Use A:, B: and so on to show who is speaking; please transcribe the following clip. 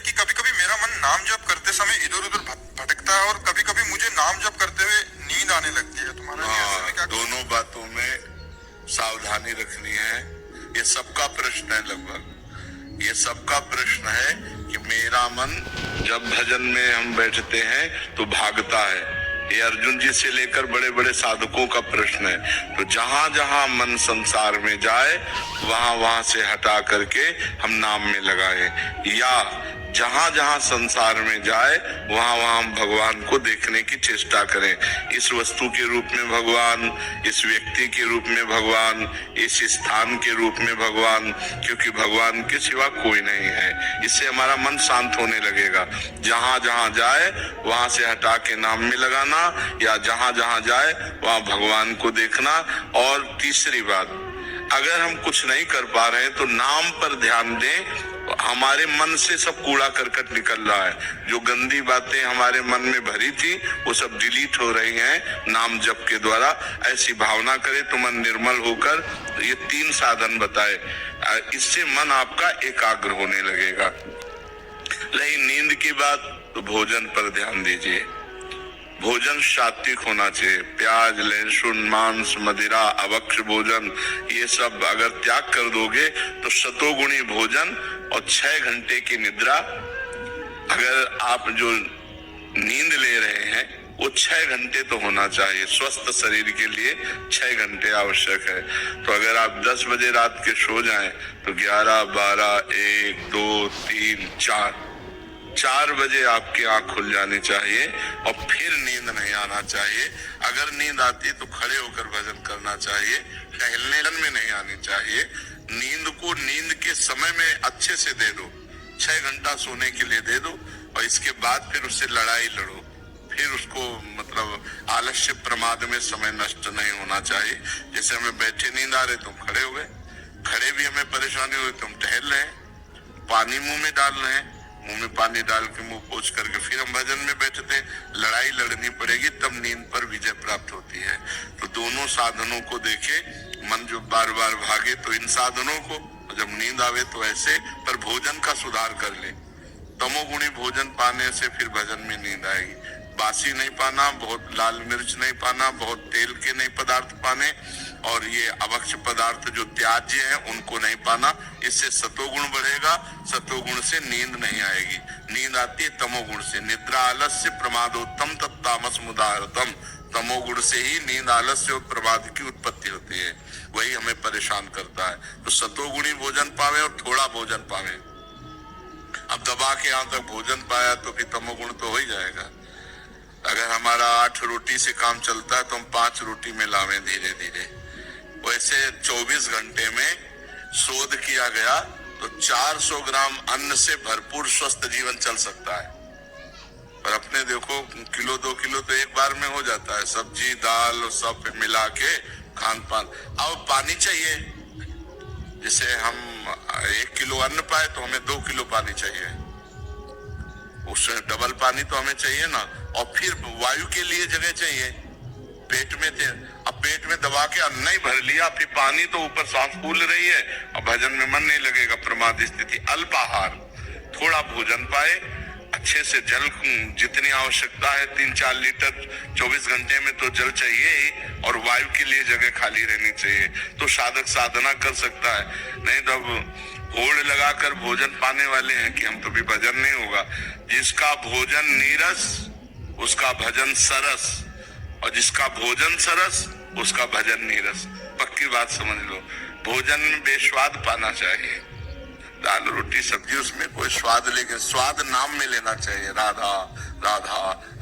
A: कि कभी कभी मेरा मन नाम जप करते समय इधर उधर भटकता है और कभी कभी मुझे नाम जप करते हुए नींद आने लगती है। तुम्हारा ऐसे में क्या
B: दोनों बातों में सावधानी रखनी है। ये सबका प्रश्न है, लगभग ये सबका प्रश्न है कि मेरा मन जब भजन में हम बैठते हैं तो भागता है। ये अर्जुन जी से लेकर बड़े बड़े साधकों का प्रश्न है। तो जहां जहां मन संसार में जाए वहां वहां से हटा करके हम नाम में लगाएं, या जहां जहां संसार में जाए वहां वहां हम भगवान को देखने की चेष्टा करें। इस वस्तु के रूप में भगवान, इस व्यक्ति के रूप में भगवान, इस स्थान के रूप में भगवान, क्योंकि भगवान के सिवा कोई नहीं है। इससे हमारा मन शांत होने लगेगा। जहां जहां जाए वहां से हटा के नाम में लगाना, या जहां जहां जाए वहां भगवान को देखना। और तीसरी बात, अगर हम कुछ नहीं कर पा रहे हैं तो नाम पर ध्यान दें। हमारे मन से सब कूड़ा करकट निकल रहा है। जो गंदी बातें हमारे मन में भरी थी वो सब डिलीट हो रही हैं नाम जप के द्वारा। ऐसी भावना करें तो मन निर्मल होकर, ये 3 साधन बताए, इससे मन आपका एकाग्र होने लगेगा। रही नींद की बात, तो भोजन पर ध्यान दीजिए। भोजन सात्विक होना चाहिए। प्याज, लहसुन, मांस, मदिरा, अभक्ष्य भोजन, ये सब अगर त्याग कर दोगे तो सतोगुणी भोजन और 6 घंटे की निद्रा। अगर आप जो नींद ले रहे हैं वो 6 घंटे तो होना चाहिए। स्वस्थ शरीर के लिए 6 घंटे आवश्यक है। तो अगर आप 10 बजे रात के सो जाएं तो 11, 12, 1, 2, 3, 4 बजे आपकी आंख खुल जानी चाहिए और फिर नींद नहीं आना चाहिए। अगर नींद आती तो खड़े होकर भजन करना चाहिए, टहलने में नहीं आनी चाहिए। नींद को नींद के समय में अच्छे से दे दो, 6 घंटा सोने के लिए दे दो, और इसके बाद फिर उससे लड़ाई लड़ो। फिर उसको मतलब आलस्य प्रमाद में समय नष्ट नहीं होना चाहिए। जैसे हमें बैठे नींद आ रहे तुम खड़े हो गए, खड़े भी हमें परेशानी हुई तुम टहल रहे हैं, पानी मुंह में डाल रहे हैं, मुंह में पानी डाल के मुंह पोंछ करके फिर हम भजन में बैठते। लड़ाई लड़नी पड़ेगी तब नींद पर विजय प्राप्त होती है। तो दोनों साधनों को देखे। मन जो बार बार भागे तो इन साधनों को, जब नींद आवे तो ऐसे, पर भोजन का सुधार कर ले। तमोगुणी भोजन पाने से फिर भजन में नींद आएगी। बासी नहीं पाना, बहुत लाल मिर्च नहीं पाना, बहुत तेल के नहीं पदार्थ पाने, और ये अभक्ष्य पदार्थ जो त्याज्य हैं उनको नहीं पाना। इससे सतोगुण बढ़ेगा। सतोगुण से नींद नहीं आएगी। नींद आती है तमोगुण से। निद्रा आलस्य प्रमादोत्तम तत्तामस मुदारतम। तमोगुण से ही नींद, आलस्य और प्रमाद की उत्पत्ति होती है। वही हमें परेशान करता है। तो सतोगुणी भोजन पावे और थोड़ा भोजन पावे। अब दबा के यहाँ तक भोजन पाया तो फिर तमोगुण तो हो ही जाएगा। अगर हमारा 8 रोटी से काम चलता है तो हम 5 रोटी में लावें धीरे धीरे। वैसे 24 घंटे में शोध किया गया तो 400 ग्राम अन्न से भरपूर स्वस्थ जीवन चल सकता है। पर अपने देखो किलो 2 किलो तो एक बार में हो जाता है। सब्जी दाल और सब मिला के खान पान। अब पानी चाहिए। जैसे हम 1 किलो अन्न पाए तो हमें 2 किलो पानी चाहिए। उससे डबल पानी तो हमें चाहिए ना। और फिर वायु के लिए जगह चाहिए। पेट में थे, अब पेट में दबा के अन्न ही भर लिया, फिर पानी तो ऊपर सांस फूल रही है और भजन में मन नहीं लगेगा। प्रमाद स्थिति। अल्पाहार, थोड़ा भोजन पाए, अच्छे से जल जितनी आवश्यकता है 3-4 लीटर 24 घंटे में तो जल चाहिए ही, और वायु के लिए जगह खाली रहनी चाहिए। तो साधक साधना कर सकता है। नहीं तो होड़ लगाकर भोजन पाने वाले हैं कि हम तो भी भजन नहीं होगा। जिसका भोजन नीरस उसका भजन सरस, और जिसका भोजन सरस उसका भजन नीरस। पक्की बात समझ लो। भोजन में बेस्वाद पाना चाहिए। दाल रोटी सब्जी उसमें कोई स्वाद, लेकिन स्वाद नाम में लेना चाहिए। राधा राधा